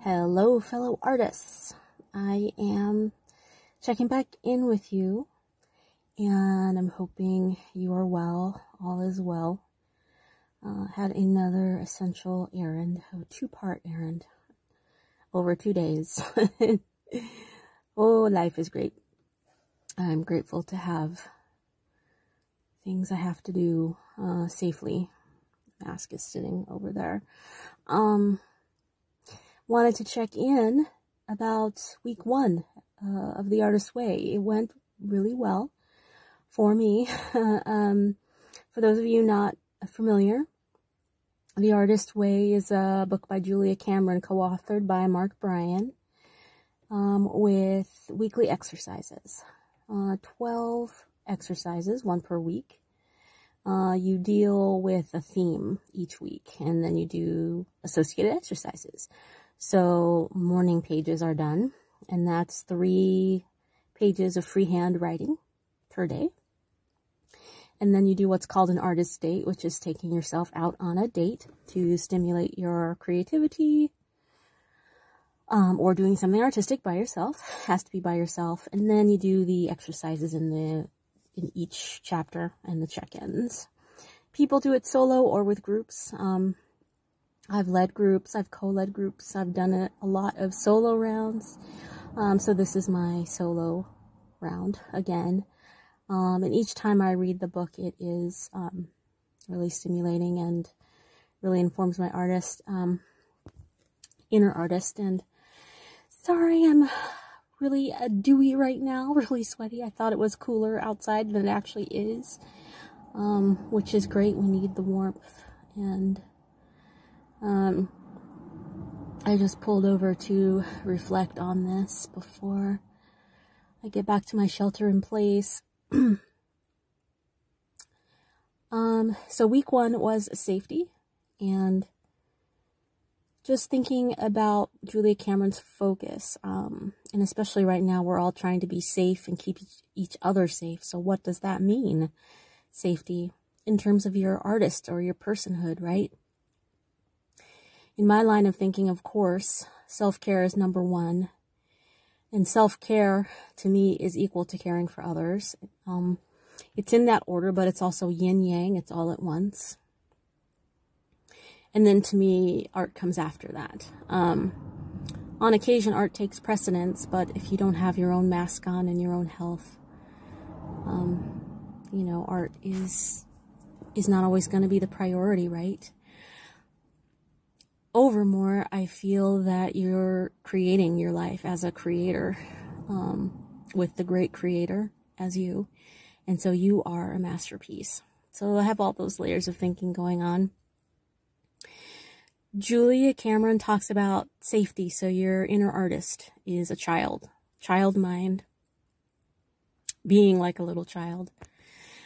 Hello, fellow artists. I am checking back in with you, and I'm hoping you are well. All is well. Had another essential errand, a two-part errand over 2 days. Oh, life is great. I'm grateful to have things I have to do safely. Mask is sitting over there. Wanted to check in about week 1 of The Artist's Way. It went really well for me. For those of you not familiar, The Artist's Way is a book by Julia Cameron, co-authored by Bryan, with weekly exercises. 12 exercises, 1 per week. You deal with a theme each week, and then you do associated exercises. So morning pages are done, and that's 3 pages of freehand writing per day. And then you do what's called an artist date, which is taking yourself out on a date to stimulate your creativity, or doing something artistic by yourself. Has to be by yourself. And then you do the exercises in each chapter and the check-ins. People do it solo or with groups. I've led groups, I've co-led groups, I've done a lot of solo rounds. So this is my solo round again. And each time I read the book, it is really stimulating and really informs my inner artist. And sorry, I'm really dewy right now, really sweaty. I thought it was cooler outside than it actually is, which is great. We need the warmth. And I just pulled over to reflect on this before I get back to my shelter in place. So week 1 was safety, and just thinking about Julia Cameron's focus, and especially right now, we're all trying to be safe and keep each other safe. So what does that mean? Safety in terms of your artist or your personhood, right? In my line of thinking, of course, self-care is number 1. And self-care, to me, is equal to caring for others. It's in that order, but it's also yin-yang. It's all at once. And then, to me, art comes after that. On occasion, art takes precedence, but if you don't have your own mask on and your own health, you know, art is not always going to be the priority, right? Overmore, I feel that you're creating your life as a creator, with the great creator as you. And so you are a masterpiece. So I have all those layers of thinking going on. Julia Cameron talks about safety. So your inner artist is a child mind, being like a little child,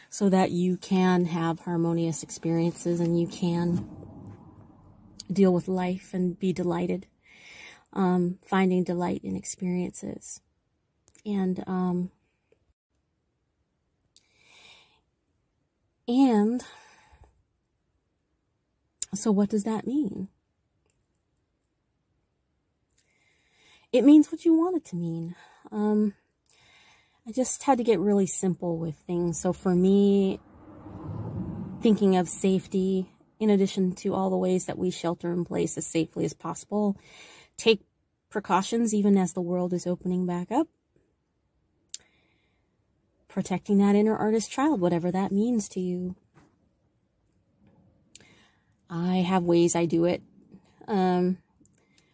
so that you can have harmonious experiences and you can deal with life and be delighted, finding delight in experiences. And so what does that mean? It means what you want it to mean. I just had to get really simple with things. So for me, thinking of safety, in addition to all the ways that we shelter in place as safely as possible, take precautions even as the world is opening back up. Protecting that inner artist child, whatever that means to you. I have ways I do it,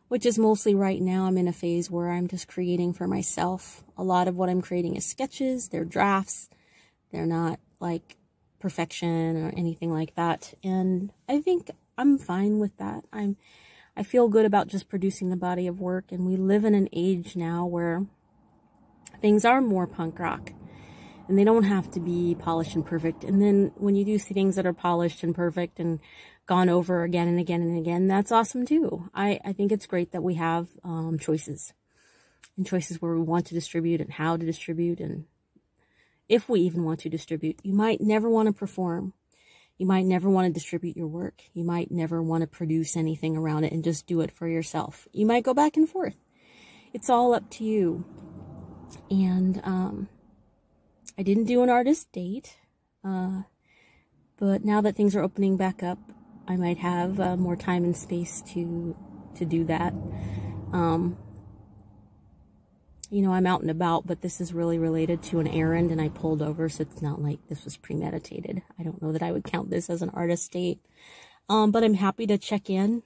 which is mostly right now I'm in a phase where I'm just creating for myself. A lot of what I'm creating is sketches, they're drafts, they're not like perfection or anything like that, and I think I'm fine with that. I feel good about just producing the body of work, and we live in an age now where things are more punk rock, and they don't have to be polished and perfect. And then when you do see things that are polished and perfect and gone over again and again and again, that's awesome too. I think it's great that we have choices, and choices where we want to distribute and how to distribute, and if we even want to distribute. You might never want to perform. You might never want to distribute your work. You might never want to produce anything around it and just do it for yourself. You might go back and forth. It's all up to you. And I didn't do an artist date, but now that things are opening back up, I might have more time and space to do that. You know, I'm out and about, but this is really related to an errand, and I pulled over, so it's not like this was premeditated. I don't know that I would count this as an artist date, but I'm happy to check in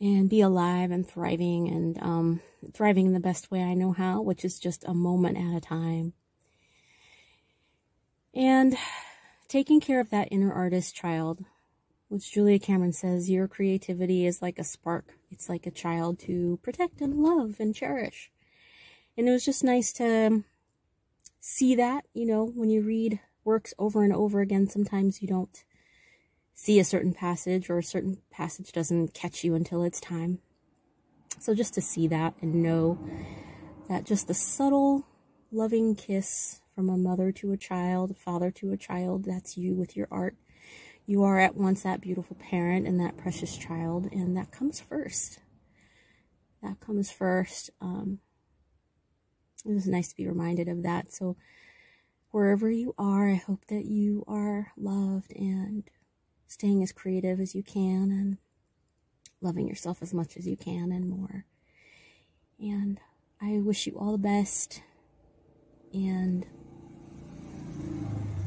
and be alive and thriving, and thriving in the best way I know how, which is just a moment at a time. And taking care of that inner artist child, which Julia Cameron says, your creativity is like a spark. It's like a child to protect and love and cherish. And it was just nice to see that, you know, when you read works over and over again, sometimes you don't see a certain passage, or a certain passage doesn't catch you until it's time. So just to see that and know that just the subtle, loving kiss from a mother to a child, a father to a child, that's you with your art. You are at once that beautiful parent and that precious child, and that comes first. That comes first. It was nice to be reminded of that. So wherever you are, I hope that you are loved and staying as creative as you can, and loving yourself as much as you can and more. And I wish you all the best, and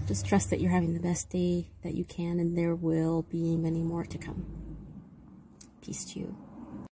just trust that you're having the best day that you can, and there will be many more to come. Peace to you.